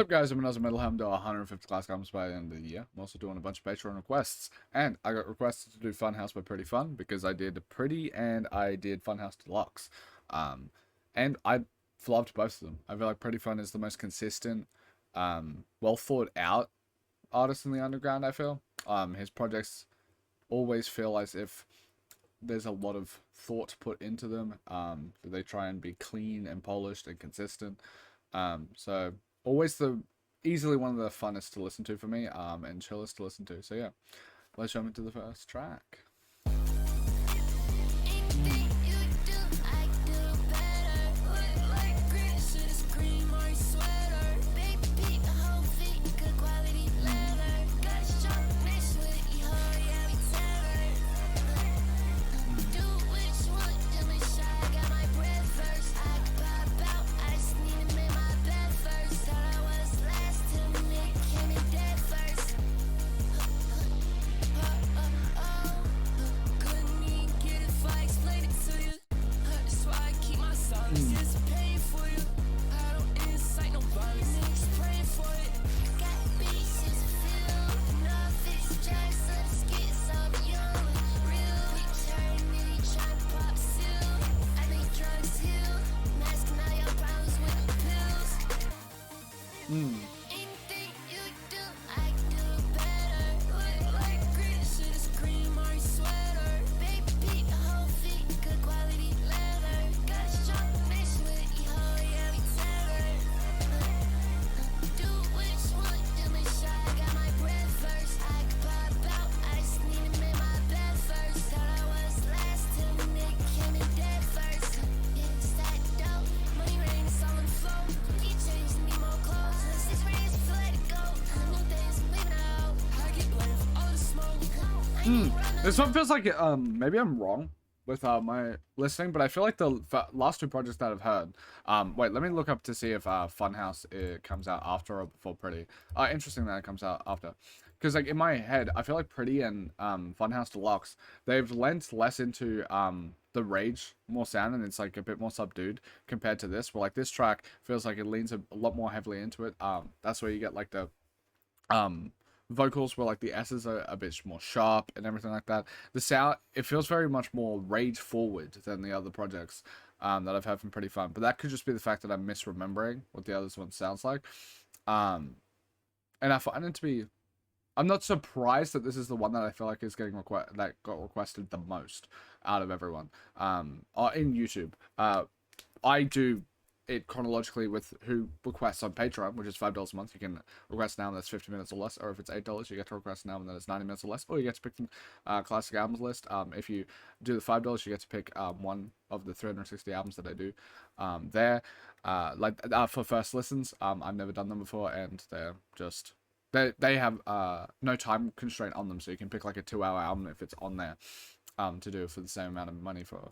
What's up, guys? I'm AUSSIE METALHEAD. I'm doing 150 class comes by the end of the year. I'm also doing a bunch of Patreon requests, and I got requested to do FunHouse by prettifun because I did Pretty and I did FunHouse Deluxe, and I loved both of them. I feel like prettifun is the most consistent, well thought out artist in the underground. I feel his projects always feel as if there's a lot of thought put into them. They try and be clean and polished and consistent. So always easily one of the funnest to listen to for me, and chillest to listen to. So yeah, let's jump into the first track. This one feels like maybe I'm wrong with my listening, but I feel like the last two projects that I've heard. Wait, let me look up to see if FunHouse comes out after or before Pretty. Interesting that it comes out after, because like in my head, I feel like Pretty and FunHouse Deluxe, they've lent less into the rage more sound, and it's like a bit more subdued compared to this. Where like this track feels like it leans a lot more heavily into it. That's where you get like the vocals where like the S's are a bit more sharp and everything like that. The sound, it feels very much more rage forward than the other projects that I've heard from prettifun, but that could just be the fact that I'm misremembering what the others one sounds like. And I find it to be, I'm not surprised that this is the one that I feel like is getting that got requested the most out of everyone in YouTube. I do it chronologically with who requests on Patreon, which is $5 a month. You can request now and that's 50 minutes or less, or if it's $8, you get to request now and then it's 90 minutes or less, or you get to pick the classic albums list. If you do the $5, you get to pick one of the 360 albums that I do there. For first listens, I've never done them before, and they're just they have no time constraint on them, so you can pick like a 2-hour album if it's on there to do for the same amount of money for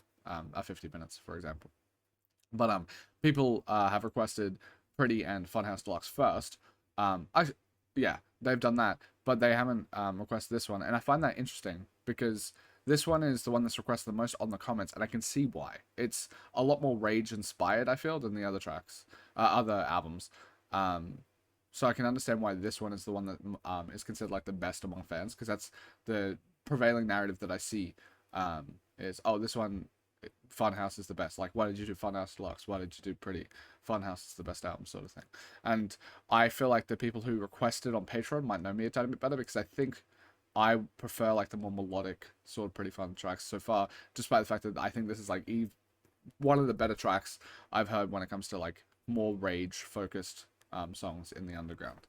50 minutes, for example. But people have requested Pretty and FunHouse Deluxe first. Yeah, they've done that, but they haven't requested this one, and I find that interesting because this one is the one that's requested the most on the comments, and I can see why. It's a lot more rage inspired, I feel, than the other tracks, other albums. So I can understand why this one is the one that is considered like the best among fans, because that's the prevailing narrative that I see. Is, oh, this one, FunHouse is the best. Like, why did you do FunHouse Deluxe? Why did you do Pretty? FunHouse is the best album, sort of thing. And I feel like the people who requested on Patreon might know me a tiny bit better, because I think I prefer like the more melodic sort of prettifun tracks so far, despite the fact that I think this is like one of the better tracks I've heard when it comes to like more rage focused songs in the underground.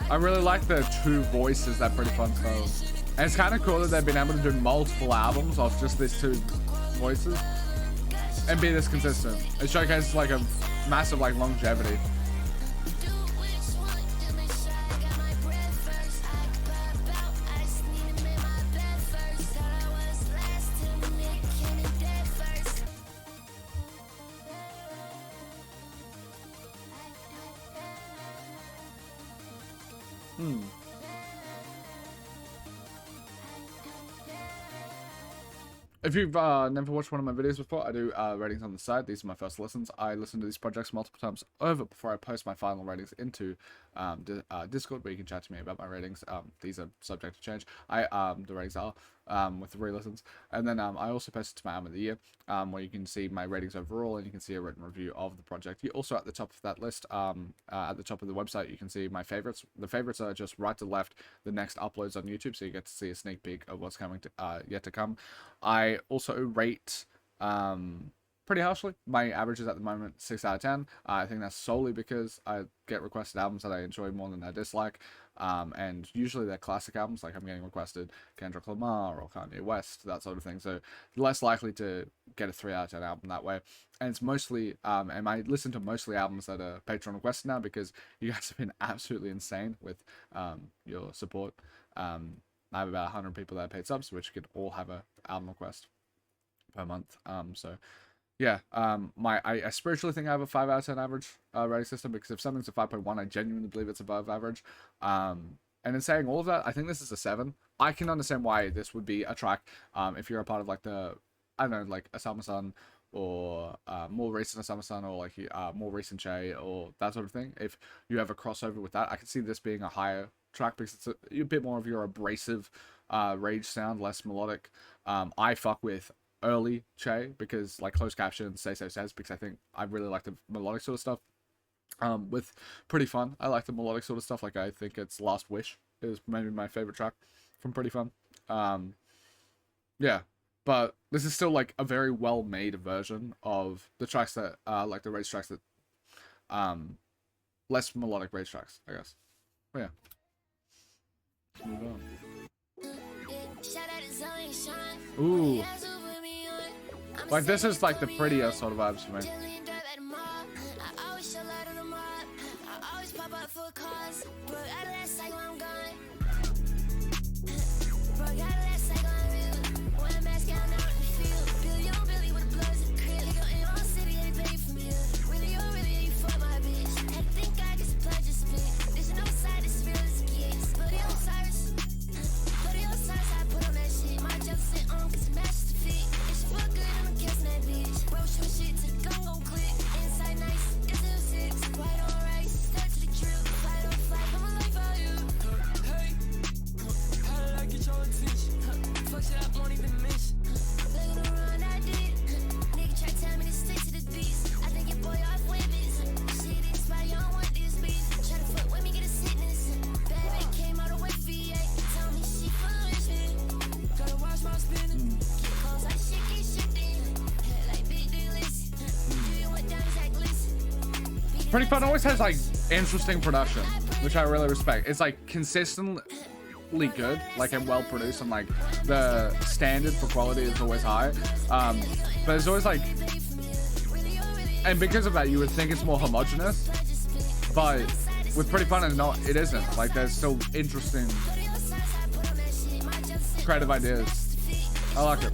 I really like the two voices that prettifun goes. And it's kind of cool that they've been able to do multiple albums off just these two voices and be this consistent. It showcases like a massive like longevity. If you've never watched one of my videos before, I do ratings on the side. These are my first listens. I listen to these projects multiple times over before I post my final ratings into Discord, where you can chat to me about my ratings. These are subject to change. The ratings are with 3 listens. And then I also post it to my album of the year, where you can see my ratings overall, and you can see a written review of the project. You also, at the top of that list, at the top of the website, you can see my favorites. The favorites are just right to left, the next uploads on YouTube, so you get to see a sneak peek of what's coming to yet to come. I also rate pretty harshly. My average is at the moment 6 out of 10. I think that's solely because I get requested albums that I enjoy more than I dislike. And usually they're classic albums, like I'm getting requested Kendrick Lamar or Kanye West, that sort of thing. So less likely to get a 3 out of 10 album that way. And it's mostly, and I listen to mostly albums that are Patreon requested now, because you guys have been absolutely insane with your support. I have about 100 people that have paid subs, which could all have a album request per month. So yeah, I spiritually think I have a 5 out of 10 average rating system, because if something's a 5.1, I genuinely believe it's above average. And in saying all of that, I think this is a 7. I can understand why this would be a track if you're a part of like the, I don't know, like a Summer Sun, or more recent Summer Sun, or like more recent Che, or that sort of thing. If you have a crossover with that, I can see this being a higher track, because it's a bit more of your abrasive rage sound, less melodic. I fuck with early Che, because like Closed Caption, Say So Says, because I think I really like the melodic sort of stuff. With Pretty Fun, I like the melodic sort of stuff. Like I think it's Last Wish is maybe my favorite track from Pretty Fun. Yeah, but this is still like a very well made version of the tracks that like the rage tracks that less melodic rage tracks, I guess. But yeah. Move on. Ooh. Like this is like the prettier sort of vibes for me. Pretty Fun always has like interesting production, which I really respect. It's like consistently good, like, and well produced, and like the standard for quality is always high. But it's always like, and because of that, you would think it's more homogenous, but with Pretty Fun, it isn't. Like, there's still interesting creative ideas. I like it.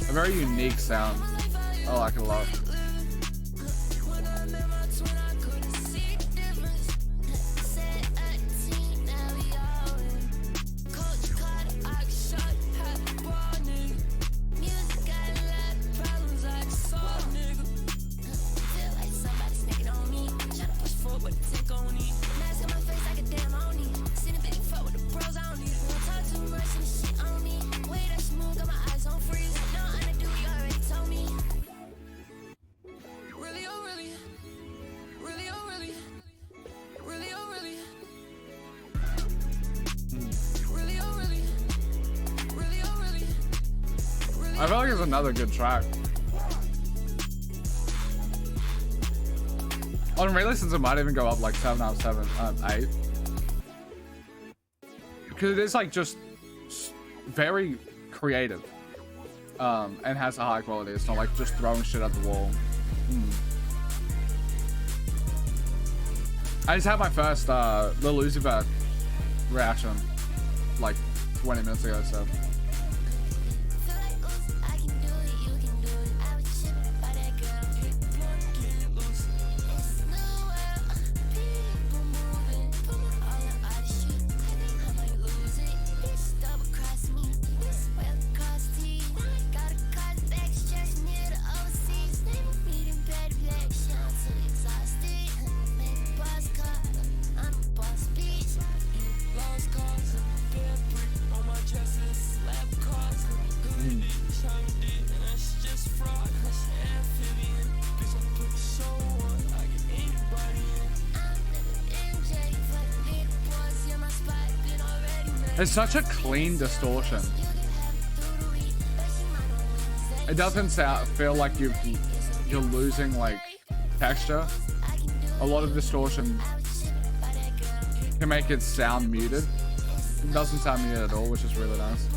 A very unique sound. I like it a lot. I feel like it's another good track. On re-listens, it might even go up like 7 out of 7, 8. Because it is like just very creative. And has a high quality. It's not like just throwing shit at the wall. I just had my first Lil Uzi Vert reaction like 20 minutes ago, so. It's such a clean distortion. It doesn't feel like you're losing like texture. A lot of distortion can make it sound muted. It doesn't sound muted at all, which is really nice.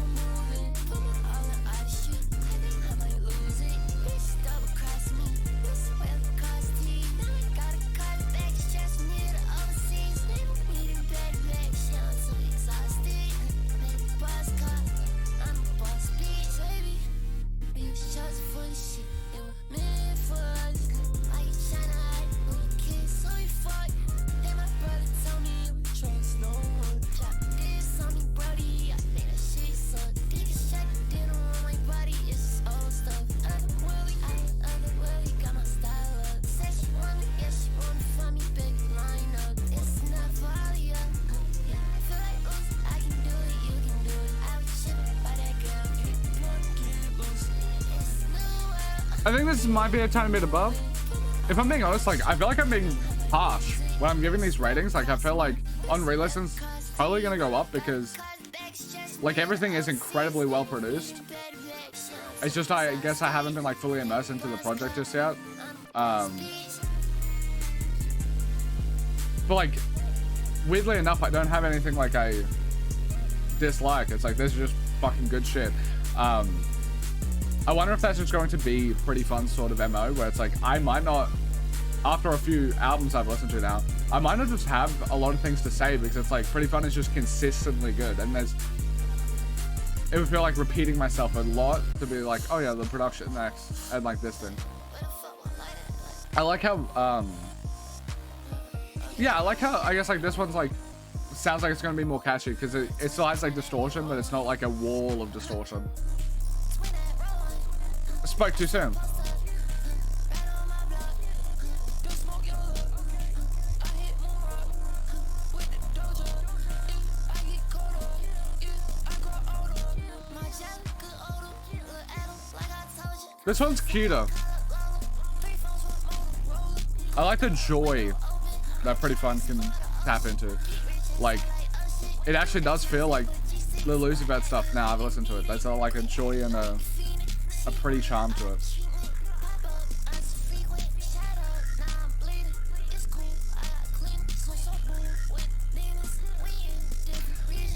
I think this might be a tiny bit above. If I'm being honest, like I feel like I'm being harsh when I'm giving these ratings. Like I feel like on re-listens probably gonna go up because like everything is incredibly well produced. It's just I guess I haven't been like fully immersed into the project just yet. But like weirdly enough, I don't have anything like I dislike. It's like this is just fucking good shit. I wonder if that's just going to be pretty fun sort of MO where it's like I might not, after a few albums I've listened to now, I might not just have a lot of things to say because it's like pretty fun is just consistently good, and it would feel like repeating myself a lot to be like, oh yeah, the production next and like this thing. I like how yeah, I like how I guess like this one's like sounds like it's gonna be more catchy because it still has like distortion, but it's not like a wall of distortion. Spoke too soon. This one's cuter. I like the joy that Pretty Fun can tap into. Like, it actually does feel like the Lucy Bed stuff now I've listened to it. There's like a joy and a pretty charm to it.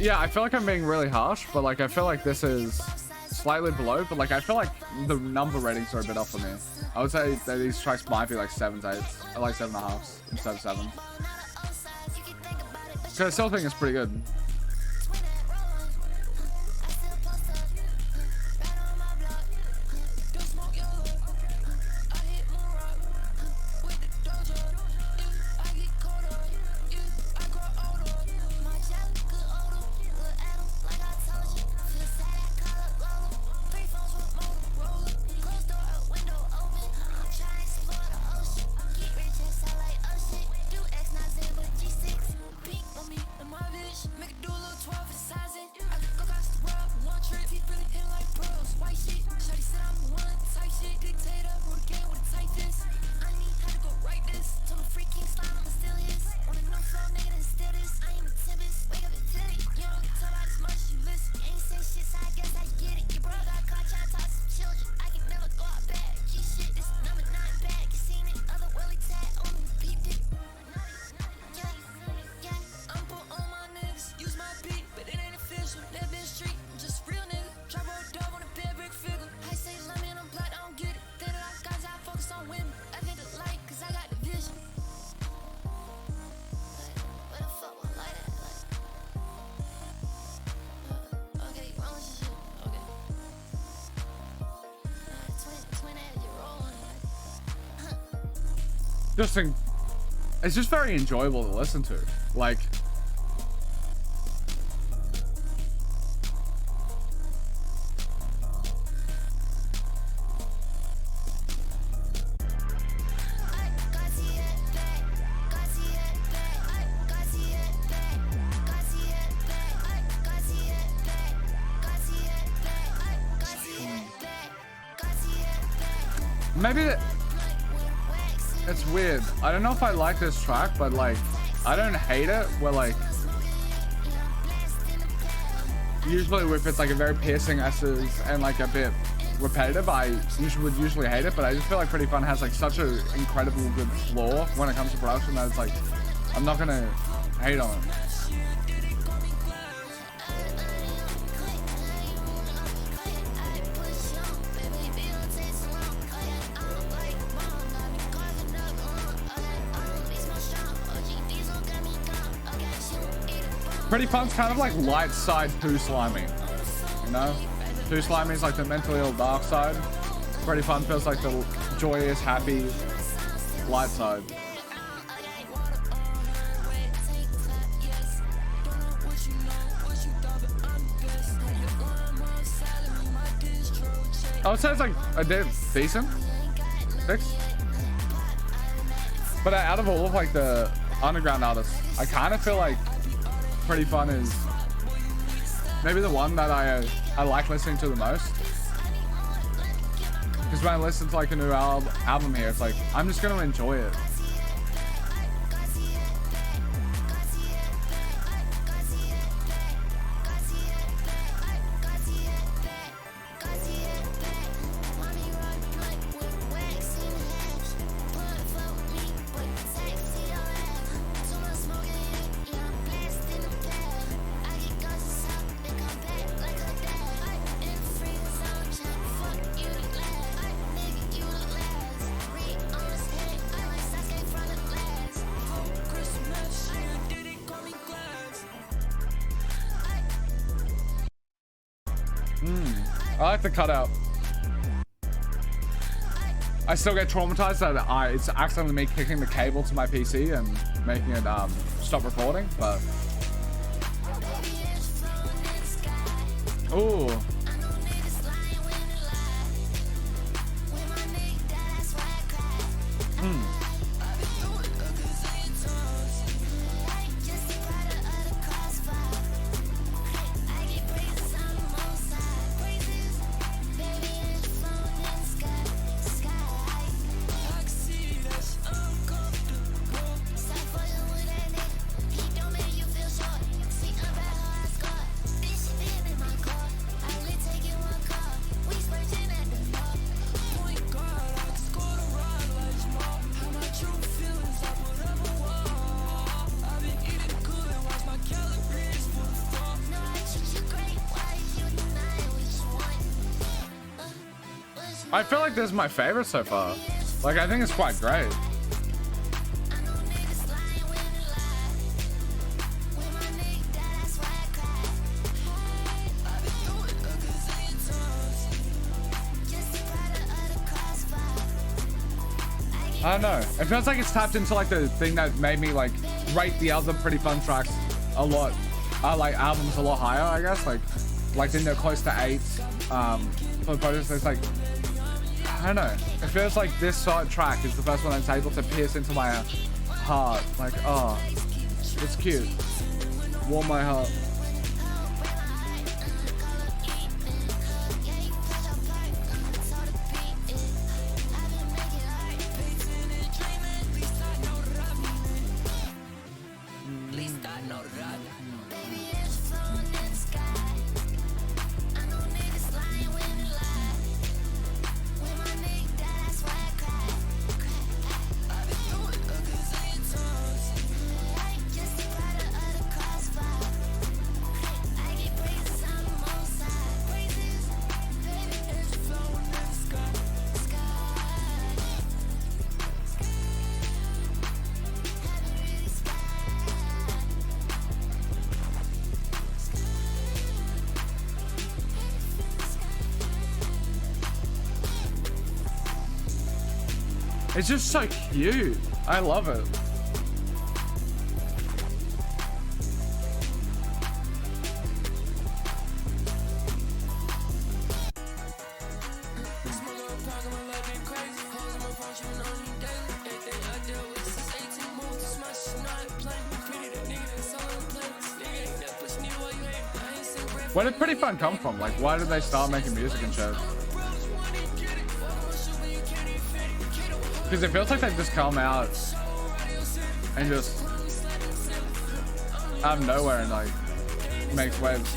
Yeah, I feel like I'm being really harsh, but like I feel like this is slightly below, but like I feel like the number ratings are a bit off for me. I would say that these tracks might be like 7s, 8s. I like 7.5s instead of 7. Because I still think it's pretty good. It's just very enjoyable to listen to. Like, maybe it's weird. I don't know if I like this track, but like I don't hate it where like usually if it's like a very piercing S's and like a bit repetitive, I would usually hate it, but I just feel like Pretty Fun has like such an incredible good floor when it comes to production that it's like, I'm not gonna hate on it. Pretty Fun's kind of like light side Too Slimy, you know? Too Slimy is like the mentally ill dark side. Pretty Fun feels like the joyous, happy, light side. I would say it's like a decent 6. But out of all of like the underground artists, I kind of feel like Pretty Fun is maybe the one that I like listening to the most. Because when I listen to like a new album here, it's like I'm just gonna enjoy it. I like the cutout. I still get traumatized that it's accidentally me kicking the cable to my PC and making it stop recording, but ooh. I feel like this is my favorite so far. Like, I think it's quite great. I don't know. It feels like it's tapped into like the thing that made me like rate the other Pretty Fun tracks a lot. Like albums a lot higher, I guess. Like then they're close to 8 for the project. So it's like, I don't know. It feels like this side track is the first one that's able to pierce into my heart. Like, oh, it's cute. Warm my heart. It's just so cute. I love it. Where did Pretty Fun come from? Like, why did they start making music and shit? Because it feels like they've just come out and just out of nowhere and like makes waves.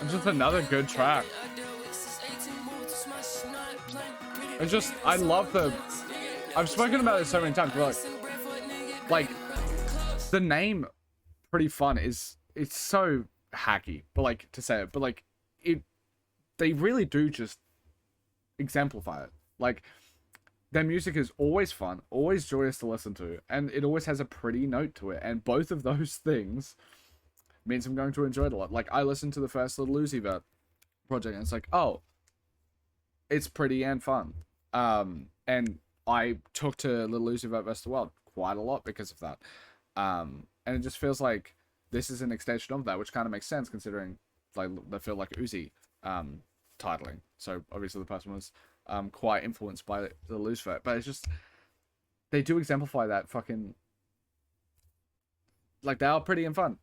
It's just another good track. It's just, I love the, I've spoken about it so many times, but like the name Pretty Fun is, it's so hacky, but like to say it, but like they really do just exemplify it. Like their music is always fun, always joyous to listen to, and it always has a pretty note to it. And both of those things means I'm going to enjoy it a lot. Like I listened to the first Little Uzi Vert project, and it's like, oh, it's pretty and fun. And I took to Little Uzi Vert vs. the World quite a lot because of that. And it just feels like this is an extension of that, which kind of makes sense considering like they feel like Uzi titling. So obviously the person was quite influenced by the Uzi Vert, but it's just they do exemplify that fucking, like they are pretty and fun.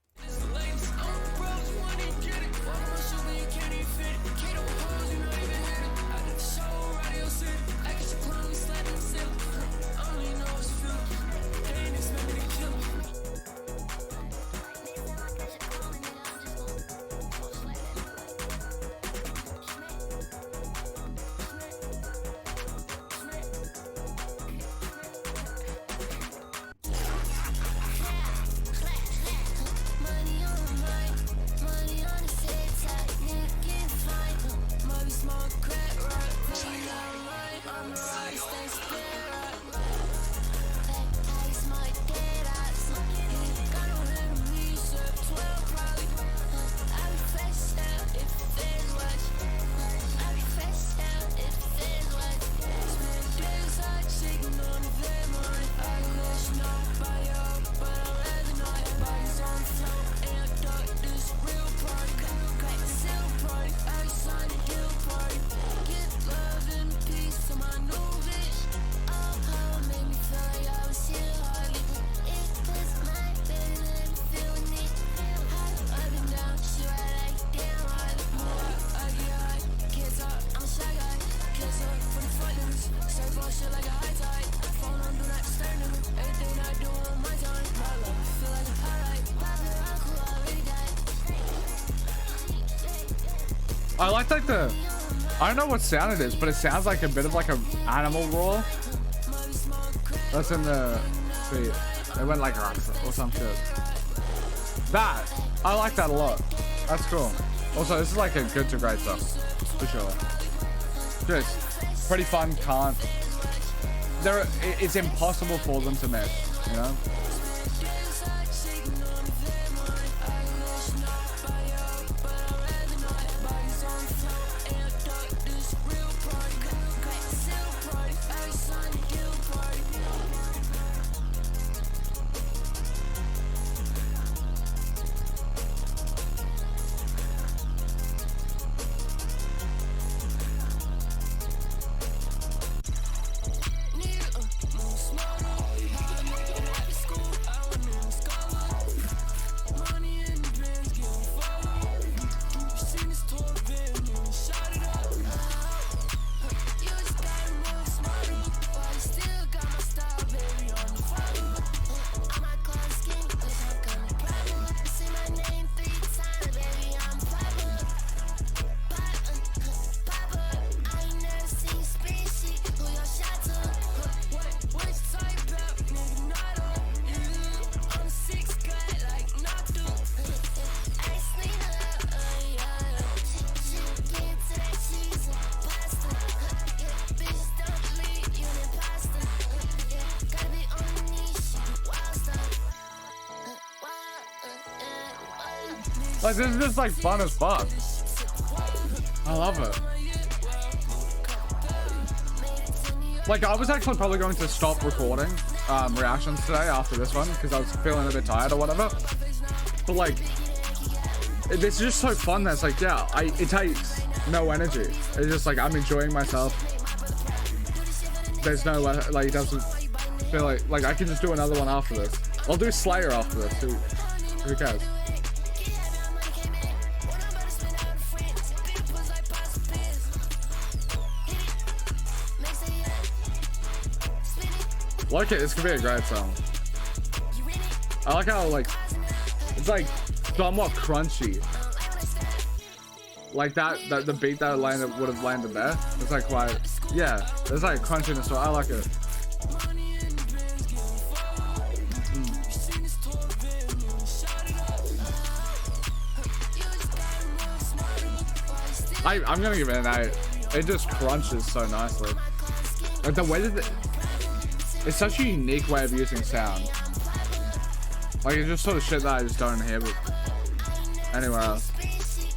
I like the, I don't know what sound it is, but it sounds like a bit of like an animal roar. That's in the, see, it went like or some shit. That, I like that a lot. That's cool. Also, this is like a good to great song, for sure. Just pretty fun, can't, it's impossible for them to miss, you know? Like, this is just like fun as fuck. I love it. Like, I was actually probably going to stop recording reactions today after this one because I was feeling a bit tired or whatever. But like, this is just so fun that it's like, yeah, it takes no energy. It's just like, I'm enjoying myself. There's no, like, it doesn't feel like I can just do another one after this. I'll do Slayer after this. Who cares? Like it, this could be a great song. I like how, like, it's like somewhat crunchy. Like that the beat that landed would have landed there. It's like quite, yeah. There's like crunchiness to it. I like it. I'm gonna give it an 8. It just crunches so nicely. Like the way that it's such a unique way of using sound. Like it's just sort of shit that I just don't hear anywhere else.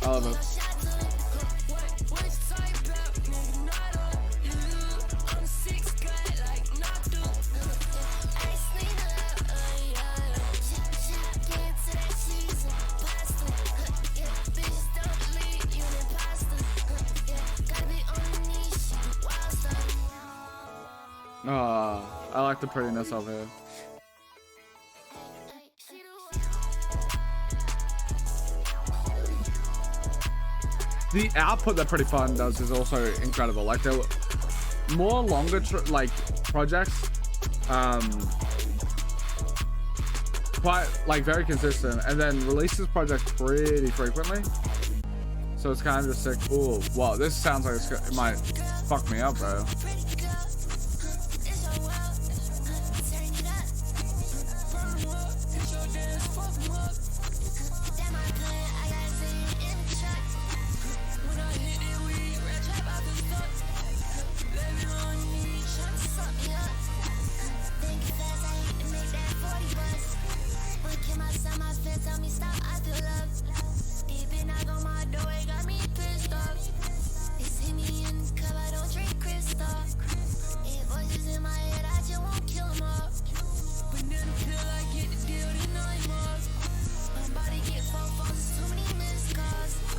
I love it. Oh, I like the prettiness of it. The output that Pretty Fun does is also incredible. Like there were more longer like projects, quite like very consistent, and then releases projects pretty frequently. So it's kind of just like, oh, wow, this sounds like it might fuck me up, bro.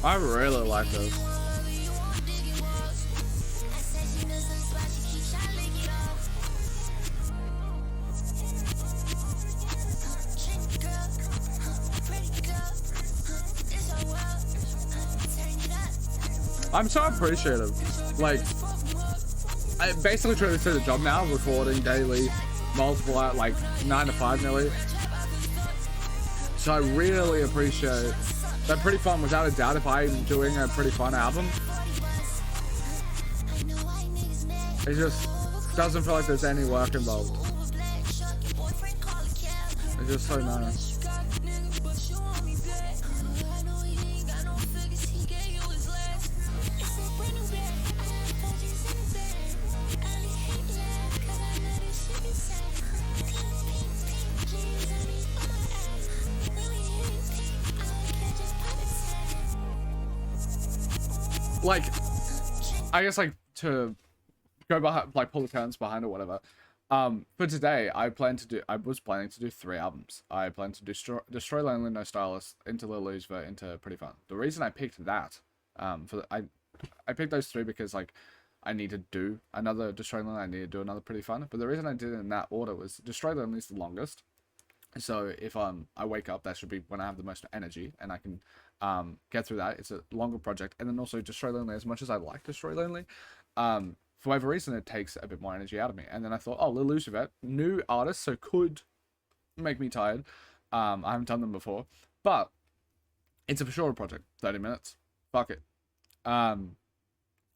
I really like this. I'm so appreciative. Like, I basically treat this as a job now, recording daily, multiple out, like 9 to 5 nearly. So I really appreciate that. Pretty Fun, without a doubt. If I'm doing a Pretty Fun album, it just doesn't feel like there's any work involved. It's just so nice. Like, I guess, like, to go behind, like, pull the curtains behind or whatever. For today, I was planning to do 3 albums. I plan to do Destroy Lonely, No Stylist, Into Lil Uzi, into Pretty Fun. The reason I picked that, I picked those 3 because, like, I need to do another Destroy Lonely, I need to do another Pretty Fun. But the reason I did it in that order was Destroy Lonely is the longest. So if I wake up, that should be when I have the most energy, and I can get through that. It's a longer project. And then also Destroy Lonely, as much as I like Destroy Lonely, for whatever reason, it takes a bit more energy out of me. And then I thought, oh, Lil Uzi, new artist, so could make me tired. I haven't done them before, but it's a shorter project, 30 minutes. Fuck it.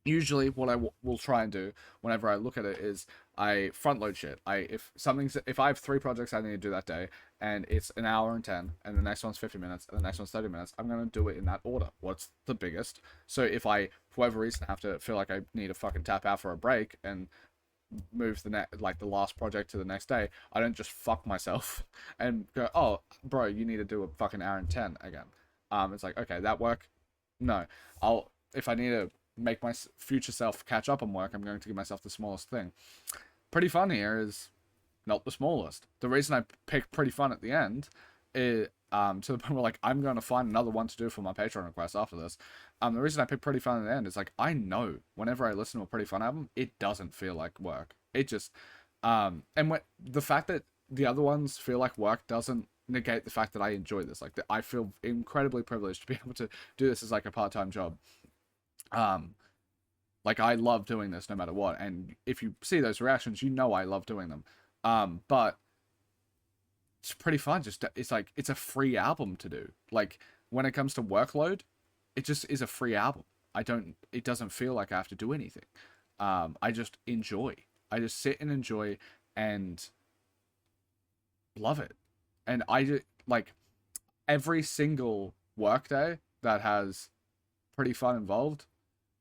Usually what I will try and do whenever I look at it is I front load shit. If I have 3 projects I need to do that day, and it's an hour and 10, and the next one's 50 minutes, and the next one's 30 minutes, I'm going to do it in that order. What's the biggest? So if I, for whatever reason, have to feel like I need to fucking tap out for a break and move the last project to the next day, I don't just fuck myself and go, oh, bro, you need to do a fucking hour and 10 again. It's like, okay, that work? No. If I need to make my future self catch up on work, I'm going to give myself the smallest thing. Pretty Fun here is not the smallest. The reason I picked Pretty Fun at the end is to the point where, like, I'm going to find another one to do for my Patreon request after this. The reason I picked Pretty Fun at the end is, like, I know whenever I listen to a Pretty Fun album, it doesn't feel like work. It just and the fact that the other ones feel like work doesn't negate the fact that I enjoy this. Like, that I feel incredibly privileged to be able to do this as like a part-time job. Like, I love doing this no matter what, and if you see those reactions, you know I love doing them. But it's pretty fun. It's like, it's a free album to do. Like, when it comes to Workload, it just is a free album. It doesn't feel like I have to do anything. I just enjoy. I just sit and enjoy and love it. And I just, like, every single workday that has Pretty Fun involved,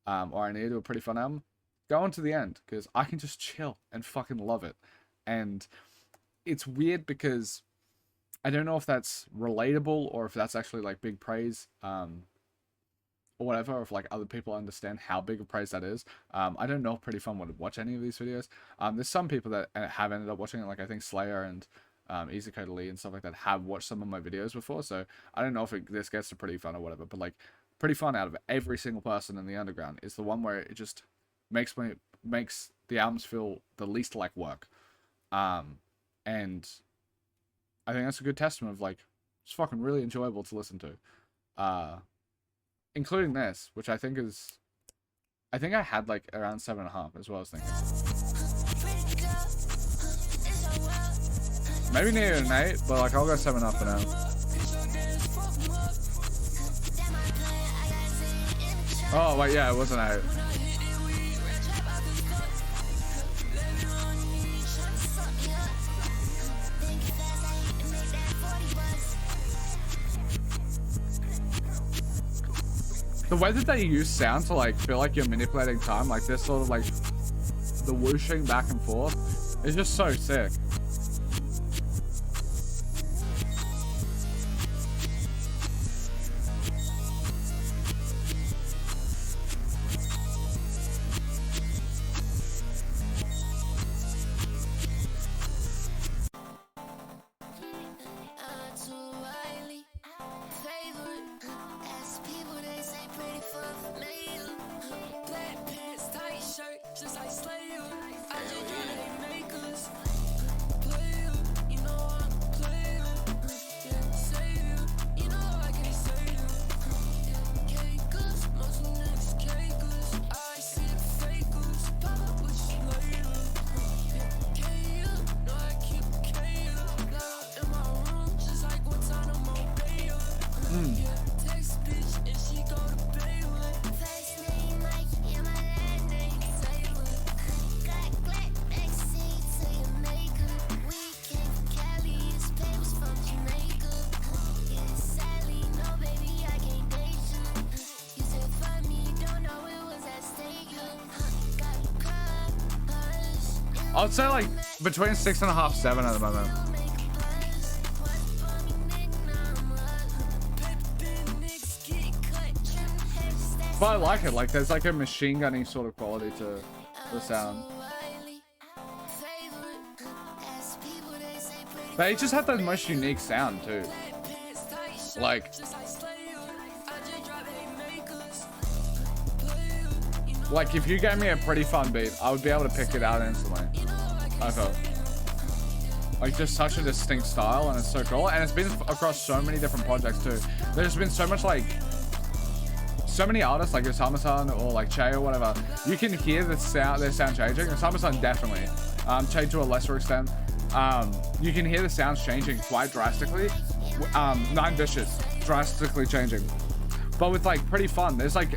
or I need to do a Pretty Fun album, go on to the end, because I can just chill and fucking love it. And it's weird because I don't know if that's relatable or if that's actually like big praise, or whatever, or if like other people understand how big a praise that is. I don't know if Pretty Fun would watch any of these videos. There's some people that have ended up watching it, like I think Slayer and Easy Code Lee and stuff like that have watched some of my videos before, so I don't know if this gets to Pretty Fun or whatever, but like Pretty Fun out of every single person in the underground is the one where it just makes the albums feel the least like work. And I think that's a good testament of like, it's fucking really enjoyable to listen to. Including this, which I think I had like around 7.5 as well, I was thinking. Maybe near an 8, but like I'll go 7.5 for now. Oh wait, yeah, it was an 8. The way that they use sound to like feel like you're manipulating time, like this sort of like the whooshing back and forth, is just so sick. I would say like between 6.5, 7 at the moment. But I like it. Like there's like a machine gunning sort of quality to the sound. They just have the most unique sound too. Like if you gave me a Pretty Fun beat, I would be able to pick it out instantly. I felt like just such a distinct style, and it's so cool, and it's been across so many different projects too. There's been so much like so many artists like Osama-san or like Che or whatever. You can hear their sound changing. Osama-san definitely, Che to a lesser extent. You can hear the sounds changing quite drastically. Nine Vicious drastically changing, but with like Pretty Fun, there's like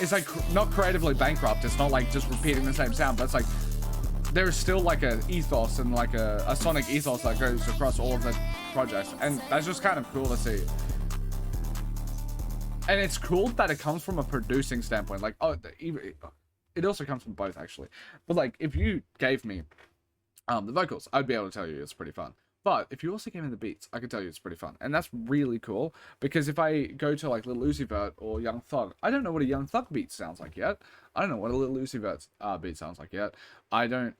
it's like not creatively bankrupt. It's not like just repeating the same sound, but it's like there's still like a ethos and like a sonic ethos that goes across all of the projects, and that's just kind of cool to see. And it's cool that it comes from a producing standpoint. Like, it also comes from both actually. But like, if you gave me the vocals, I'd be able to tell you it's Pretty Fun. But if you also gave me the beats, I could tell you it's Pretty Fun. And that's really cool, because if I go to like Lil Uzi Vert or Young Thug, I don't know what a Young Thug beat sounds like yet. I don't know what a Lil Uzi Vert beat sounds like yet. I don't,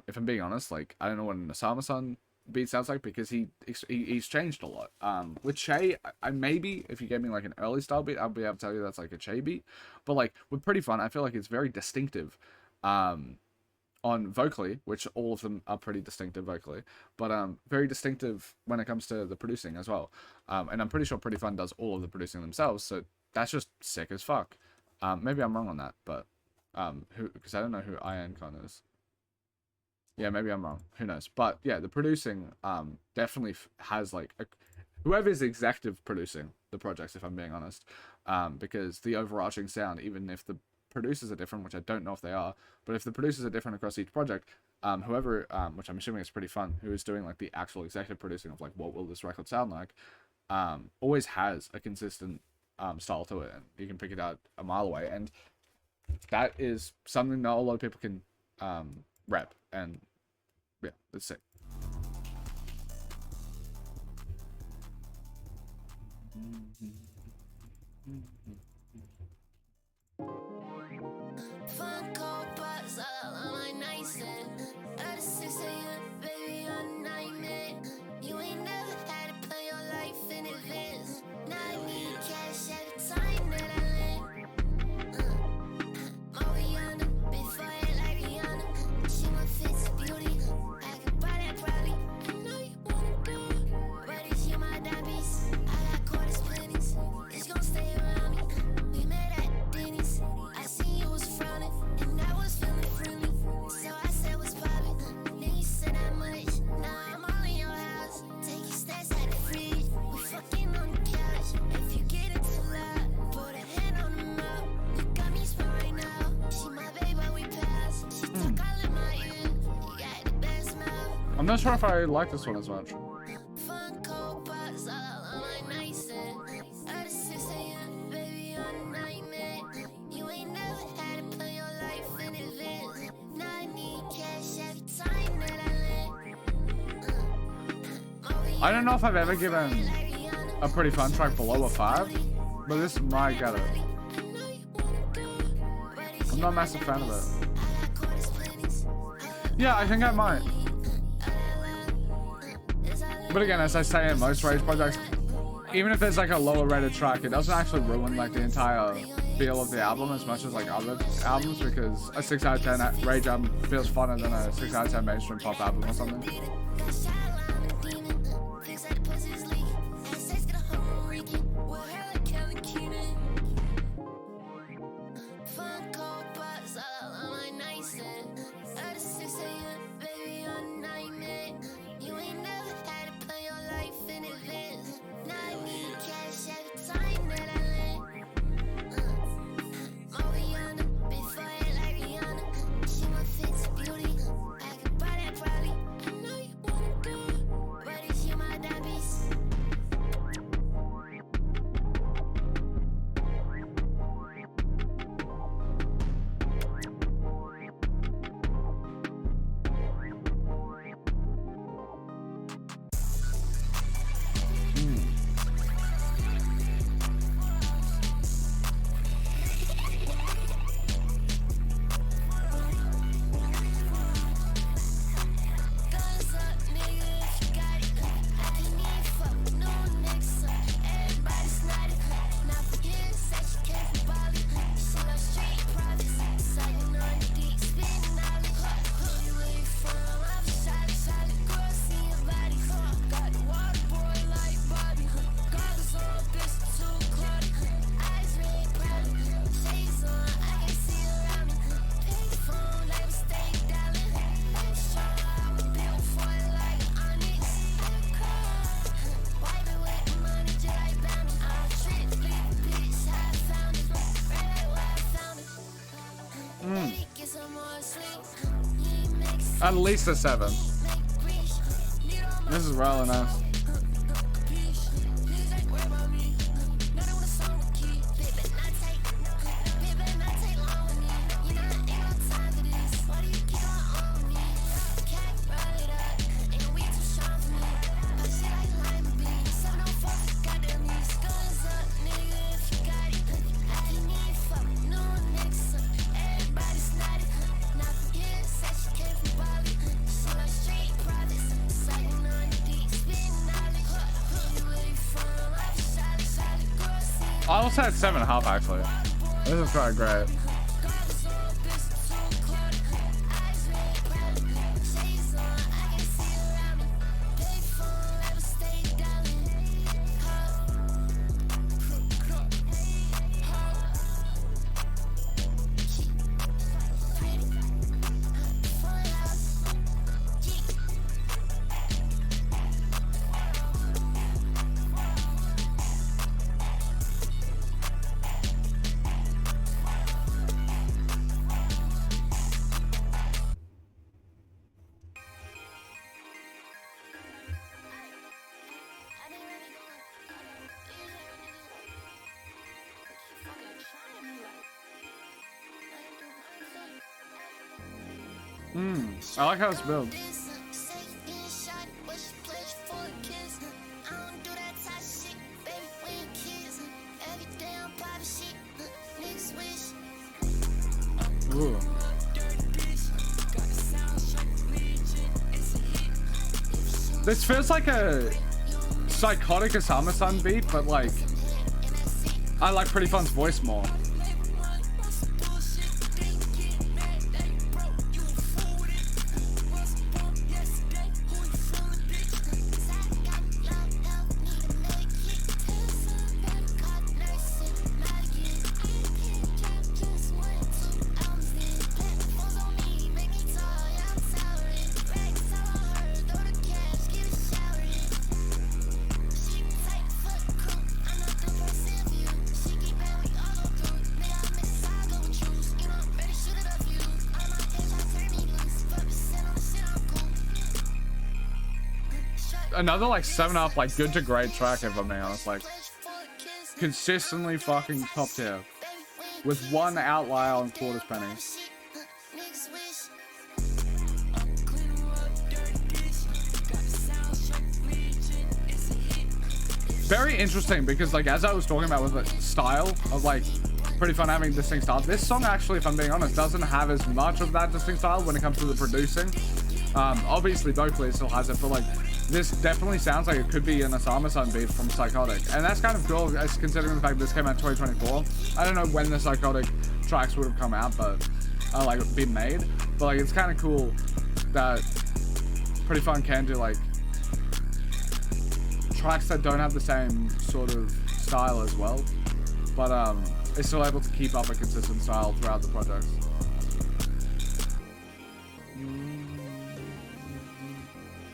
if I'm being honest, like, I don't know what an Osama-san beat sounds like, because he's changed a lot. With Che, I maybe, if you gave me like an early style beat, I'll be able to tell you that's like a Che beat. But like, with Pretty Fun, I feel like it's very distinctive. On vocally, which all of them are pretty distinctive vocally, but very distinctive when it comes to the producing as well. And I'm pretty sure Pretty Fun does all of the producing themselves, so that's just sick as fuck. Maybe I'm wrong on that, but because I don't know who Ian Con is. Yeah, maybe I'm wrong. Who knows? But yeah, the producing definitely has like whoever is executive producing the projects, if I'm being honest, because the overarching sound, even if the producers are different, which I don't know if they are, but if the producers are different across each project, whoever, which I'm assuming is prettifun, who is doing like the actual executive producing of like what will this record sound like, always has a consistent style to it, and you can pick it out a mile away, and that is something not a lot of people can rep, and yeah, that's sick. Fun cold butts all on my nightstand. At 6 a.m., baby, on nightmare. You ain't never had to plan your life in advance. Now I need cash every time that I land. Mariana, before it like Rihanna. She my fits beauty. I could buy that probably. I know you wanna do it, but it's you my diabetes. I got quarters pennies. It's gonna stay around me. We met at Denny's. I seen you was frowning, and I was feeling friendly. So I said what's poppin'. Then you said that much. Now I'm all in your house. Take your stats out the fridge. We fucking on the couch. If you get it too loud, put a hand on the mouth. You got me spun right now. She my baby, but we pass. She talk all in my ear. You got the best mouth. I'm not sure if I like this one as much. Fun cold butts all on my nightstand. At 6 a.m., baby, on a nightmare. You ain't never had to plan your life in advance. Now I need cash every time that I land. I don't know if I've ever given a prettifun track below a 5, but this might get it. I'm not a massive fan of it. Yeah, I think I might. But again, as I say in most Rage projects, even if there's like a lower rated track, it doesn't actually ruin like the entire feel of the album as much as like other albums, because a 6 out of 10 Rage album feels funner than a 6 out of 10 mainstream pop album or something. At least a 7. This is really nice. I also had 7.5 actually. This is quite great. I like how it's built. Ooh. This feels like a psychotic Asama-san beat, but like I like Pretty Fun's voice more. Another like 7-up, like good to great track, if I'm being honest. Like consistently fucking top tier, with one outlier on Quarters Penny. Very interesting because like as I was talking about with the style of like Pretty Fun having distinct style, this song actually, if I'm being honest, doesn't have as much of that distinct style when it comes to the producing. Obviously vocally it still has it, but like this definitely sounds like it could be an Asama-san beat from Psychotic, and that's kind of cool as considering the fact that this came out in 2024. I don't know when the Psychotic tracks would have come out, but like been made, but like it's kind of cool that Pretty Fun can do like tracks that don't have the same sort of style as well, but it's still able to keep up a consistent style throughout the project.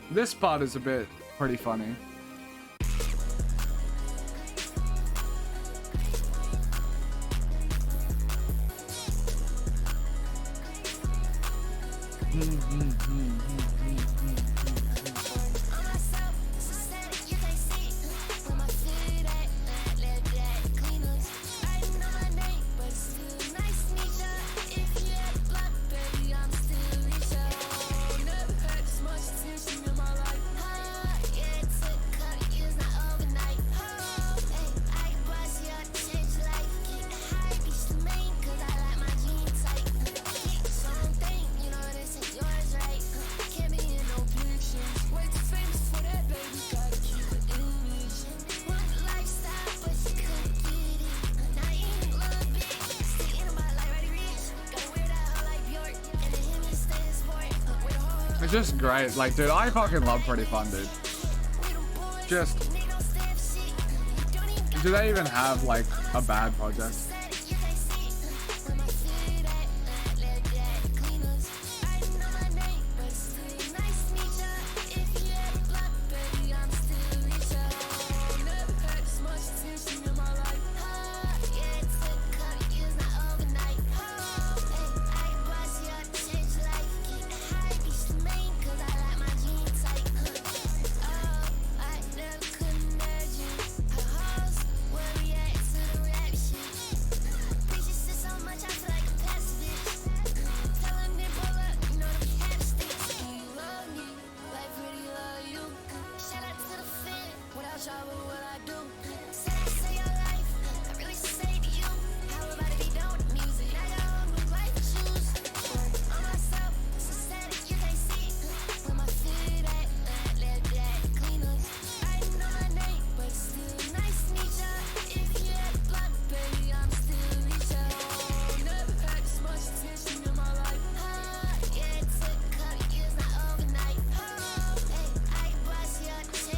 This part is a bit pretty funny. It's just great. Like, dude, I fucking love Pretty Fun, dude. Just, do they even have like a bad project?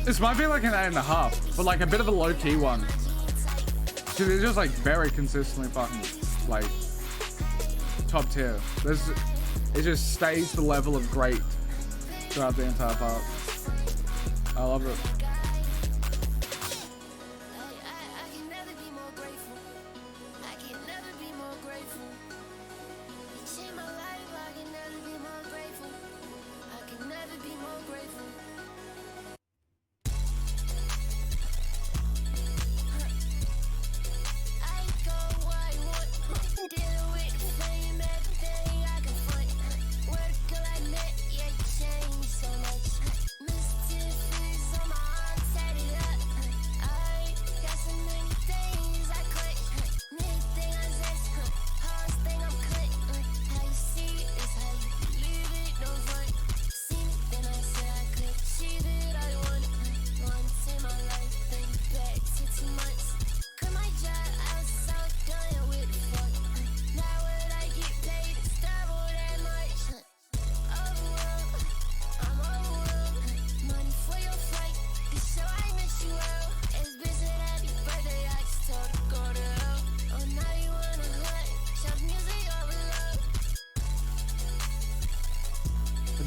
This might be like an 8.5, but like a bit of a low-key one. Cause it's just like very consistently fucking like top tier. It just stays the level of great throughout the entire part. I love it.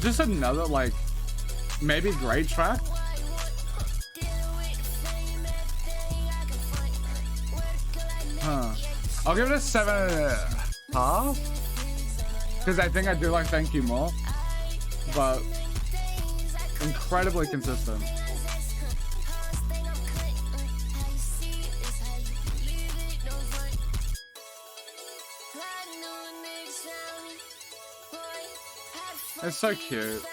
just another like maybe great track. Huh. I'll give it a 7.5 because I think I do like Thank You more, but incredibly consistent. It's so cute.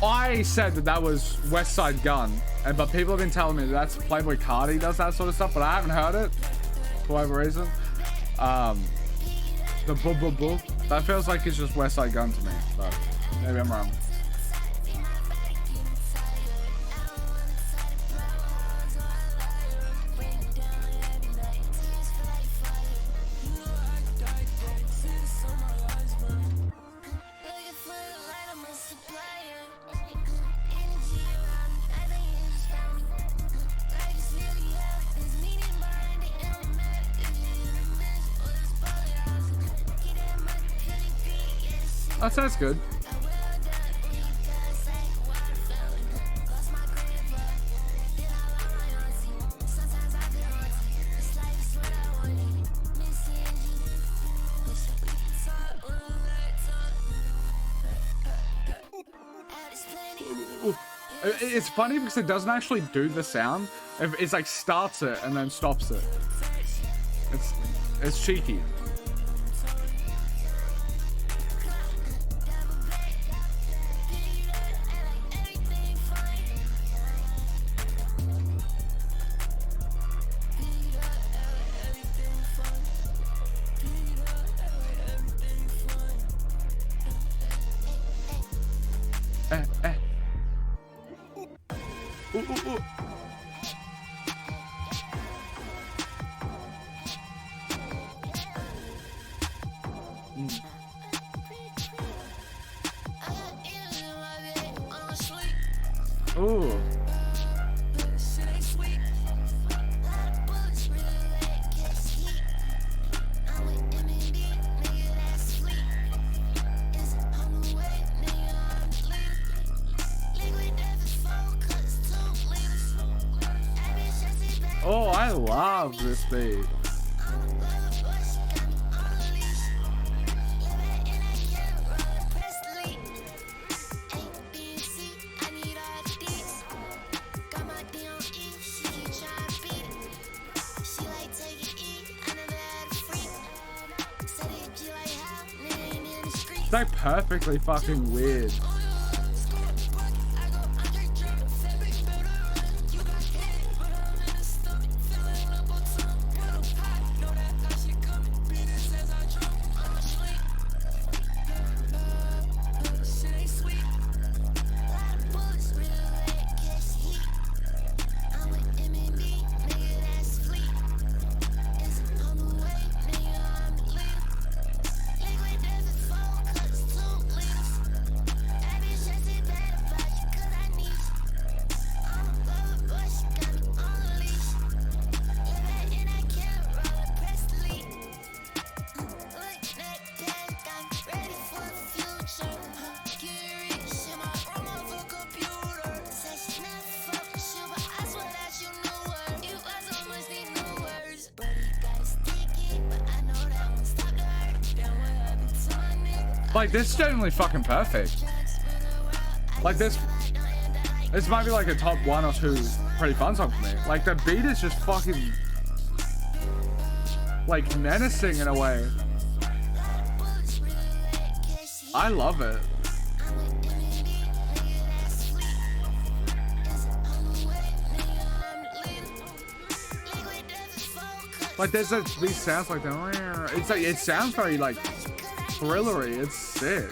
I said that was West Side Gun, but people have been telling me that that's Playboy Cardi does that sort of stuff, but I haven't heard it for whatever reason. The boo boo boo, that feels like it's just West Side Gun to me, but maybe I'm wrong. That sounds good. It's funny because it doesn't actually do the sound. It's like starts it and then stops it. It's cheeky. Ooh. Oh, I love this beat. It's like perfectly fucking weird. Like, this is genuinely fucking perfect. Like, this might be like a top 1 or 2 Pretty Fun song for me. Like, the beat is just fucking, like, menacing in a way. I love it. Like there's these sounds like that. It's like it sounds very like thrillery. It's sick.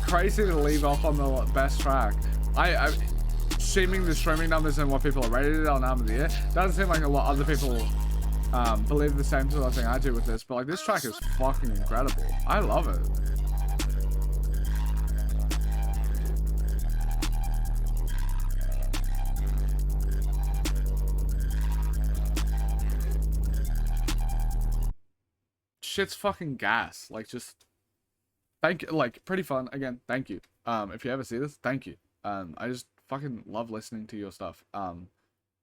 Crazy to leave off on the best track. I seeming the streaming numbers and what people are rated on Album of the Year, doesn't seem like a lot of other people believe the same sort of thing I do with this, but like this track is fucking incredible. I love it. Shit's fucking gas. Like just thank you, like Pretty Fun again, thank you. If you ever see this, thank you. I just fucking love listening to your stuff. I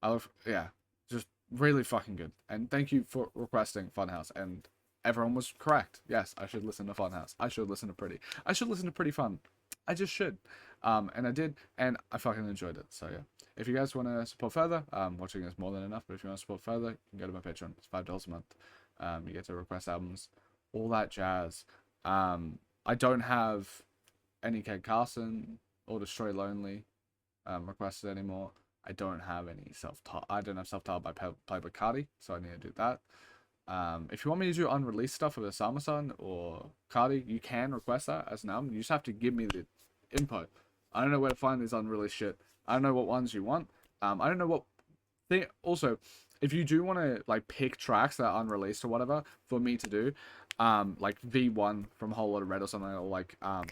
love, yeah, just really fucking good. And thank you for requesting FunHouse. And everyone was correct. Yes, I should listen to FunHouse. I should listen to Pretty. I should listen to Pretty Fun. I just should. And I did, and I fucking enjoyed it. So yeah, if you guys want to support further, watching is more than enough. But if you want to support further, you can go to my Patreon. It's $5 a month. You get to request albums, all that jazz. I don't have any Ked Carson or Destroy Lonely requested anymore. I don't have any self-titled by Playboy Cardi, so I need to do that. If you want me to do unreleased stuff with Osama-san or Cardi, you can request that as an album. You just have to give me the input. I don't know where to find these unreleased shit. I don't know what ones you want. I don't know what thing. Also, if you do want to like pick tracks that are unreleased or whatever for me to do, like V1 from Whole Lotta Red or something, or like a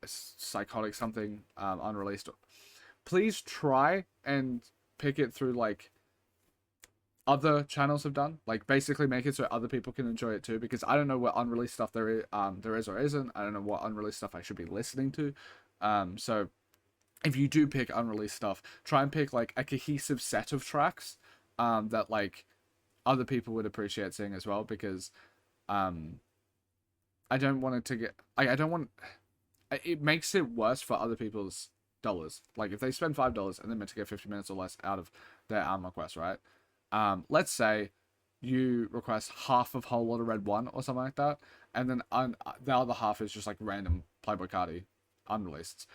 Psychotic something unreleased, please try and pick it through like other channels have done. Like basically make it so other people can enjoy it too, because I don't know what unreleased stuff there is or isn't. I don't know what unreleased stuff I should be listening to. So if you do pick unreleased stuff, try and pick like a cohesive set of tracks that like other people would appreciate seeing as well, because I don't want it to get I don't want it makes it worse for other people's dollars. Like if they spend $5 and they're meant to get 50 minutes or less out of their album request, right? Let's say you request half of Whole Lotta Red 1 or something like that, and then the other half is just like random Playboy Cardi unreleased.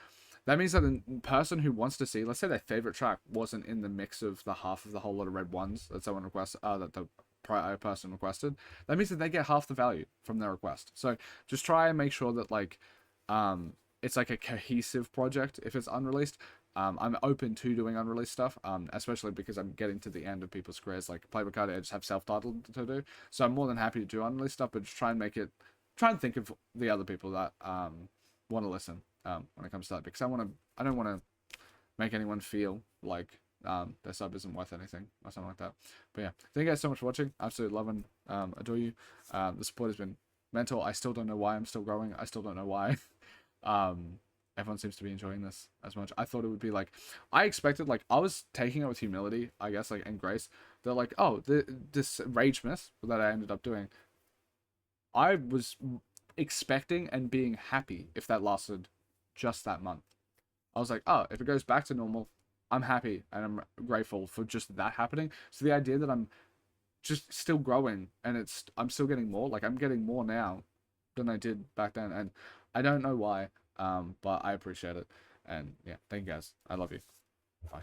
That means that the person who wants to see, let's say their favorite track wasn't in the mix of the half of the Whole Lotta Red ones that someone requested, that the prior person requested, that means that they get half the value from their request. So just try and make sure that like, it's like a cohesive project if it's unreleased. I'm open to doing unreleased stuff, especially because I'm getting to the end of people's careers. Like Playboy Cardi, I just have self-titled to do, so I'm more than happy to do unreleased stuff, but just try and think of the other people that want to listen when it comes to that, because I don't want to make anyone feel like their sub isn't worth anything or something like that. But yeah, thank you guys so much for watching. Absolutely love and adore you. The support has been mental. I still don't know why I'm still growing. I still don't know why. Everyone seems to be enjoying this as much. I thought it would be like, I expected, like, I was taking it with humility, I guess, like, and grace. They're like, oh, this Rage Miss that I ended up doing, I was expecting and being happy if that lasted just that month. I was like, oh, if it goes back to normal, I'm happy and I'm grateful for just that happening. So the idea that I'm just still growing and I'm still getting more, like I'm getting more now than I did back then, and I don't know why, but I appreciate it. And yeah, thank you guys. I love you. Bye.